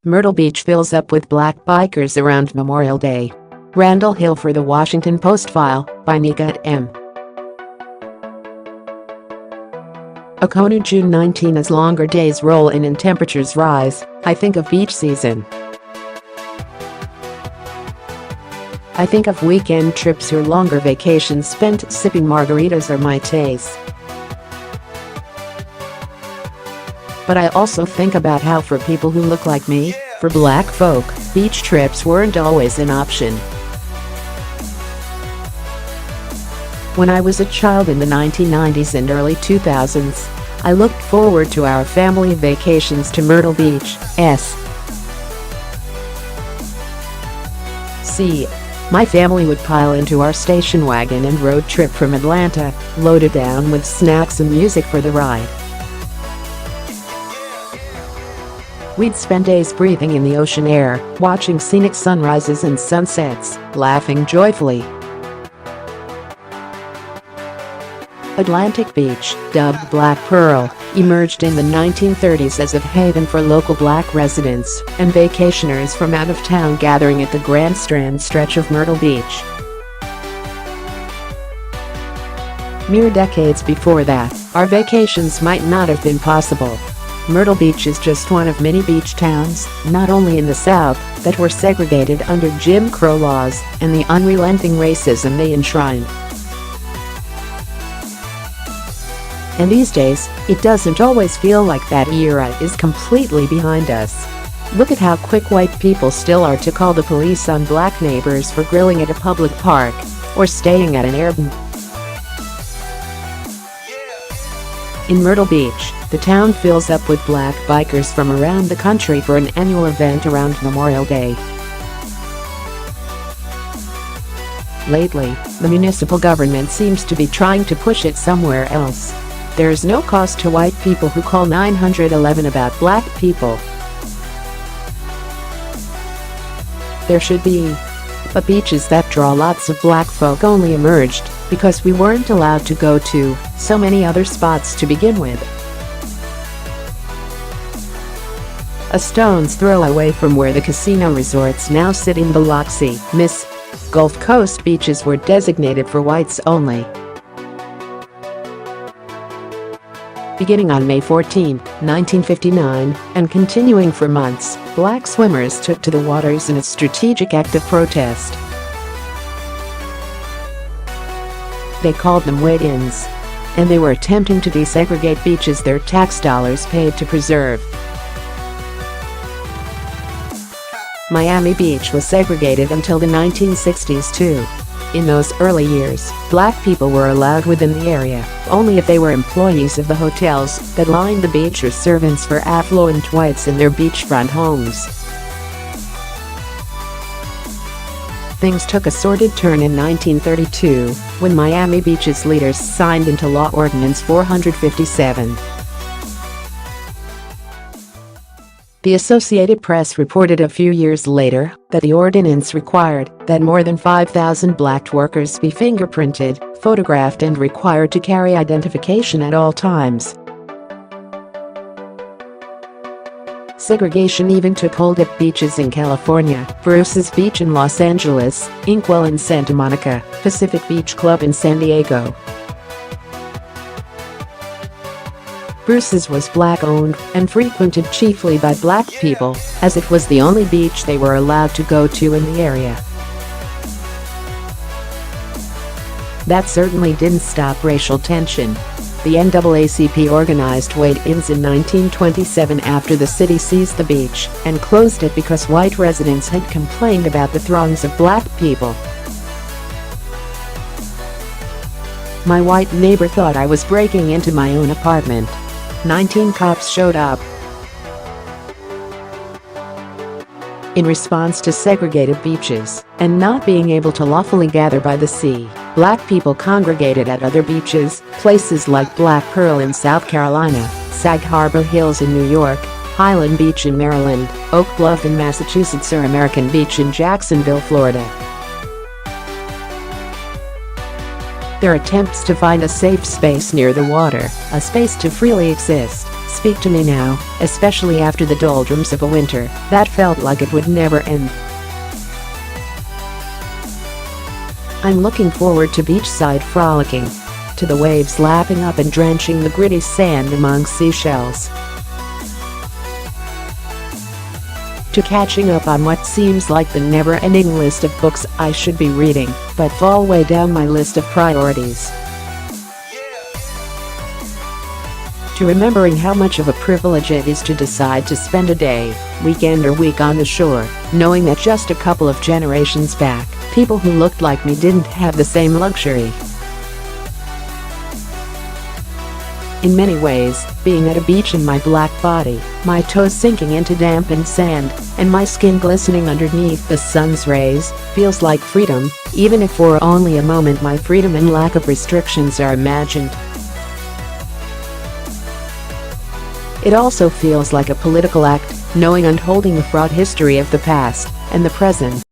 Myrtle Beach fills up with black bikers around Memorial Day. Randall Hill for The Washington Post file, by Nneka M. Okona June 19. As longer days roll in and temperatures rise, I think of beach season. I think of weekend trips or longer vacations spent sipping margaritas or my tais. But I also think about how for people who look like me, for black folk, beach trips weren't always an option. When I was a child in the 1990s and early 2000s, I looked forward to our family vacations to Myrtle Beach, SC. My family would pile into our station wagon and road trip from Atlanta, loaded down with snacks and music for the ride. We'd spend days breathing in the ocean air, watching scenic sunrises and sunsets, laughing joyfully. Atlantic Beach, dubbed Black Pearl, emerged in the 1930s as a haven for local black residents and vacationers from out of town gathering at the Grand Strand stretch of Myrtle Beach. Mere decades before that, our vacations might not have been possible. Myrtle Beach is just one of many beach towns, not only in the South, that were segregated under Jim Crow laws and the unrelenting racism they enshrined. And these days, it doesn't always feel like that era is completely behind us. Look at how quick white people still are to call the police on black neighbors for grilling at a public park or staying at an Airbnb. In Myrtle Beach, the town fills up with black bikers from around the country for an annual event around Memorial Day. Lately, the municipal government seems to be trying to push it somewhere else. There's no cost to white people who call 911 about black people. There should be. But beaches that draw lots of black folk only emerged because we weren't allowed to go to so many other spots to begin with. A stone's throw away from where the casino resorts now sit in Biloxi, Miss. Gulf Coast beaches were designated for whites only. Beginning on May 14, 1959, and continuing for months, black swimmers took to the waters in a strategic act of protest. They called them wagons, and they were attempting to desegregate beaches their tax dollars paid to preserve. Miami Beach was segregated until the 1960s too. In those early years, black people were allowed within the area only if they were employees of the hotels that lined the beach or servants for affluent whites in their beachfront homes. Things took a sordid turn in 1932 when Miami Beach's leaders signed into law Ordinance 457. The Associated Press reported a few years later that the ordinance required that more than 5,000 black workers be fingerprinted, photographed and required to carry identification at all times. Segregation even took hold at beaches in California, Bruce's Beach in Los Angeles, Inkwell in Santa Monica, Pacific Beach Club in San Diego. Bruce's was black-owned and frequented chiefly by black people, as it was the only beach they were allowed to go to in the area. That certainly didn't stop racial tension. The NAACP organized wait-ins in 1927 after the city seized the beach and closed it because white residents had complained about the throngs of black people. My white neighbor thought I was breaking into my own apartment. 19 cops showed up. In response to segregated beaches and not being able to lawfully gather by the sea, black people congregated at other beaches, places like Black Pearl in South Carolina, Sag Harbor Hills in New York, Highland Beach in Maryland, Oak Bluff in Massachusetts or American Beach in Jacksonville, Florida. Their attempts to find a safe space near the water, a space to freely exist, speak to me now, especially after the doldrums of a winter that felt like it would never end. I'm looking forward to beachside frolicking, to the waves lapping up and drenching the gritty sand among seashells, to catching up on what seems like the never-ending list of books I should be reading, but fall way down my list of priorities, to remembering how much of a privilege it is to decide to spend a day, weekend or week on the shore, knowing that just a couple of generations back, people who looked like me didn't have the same luxury. In many ways, being at a beach in my black body, my toes sinking into dampened sand, and my skin glistening underneath the sun's rays, feels like freedom, even if for only a moment my freedom and lack of restrictions are imagined. It also feels like a political act, knowing and holding the fraught history of the past and the present.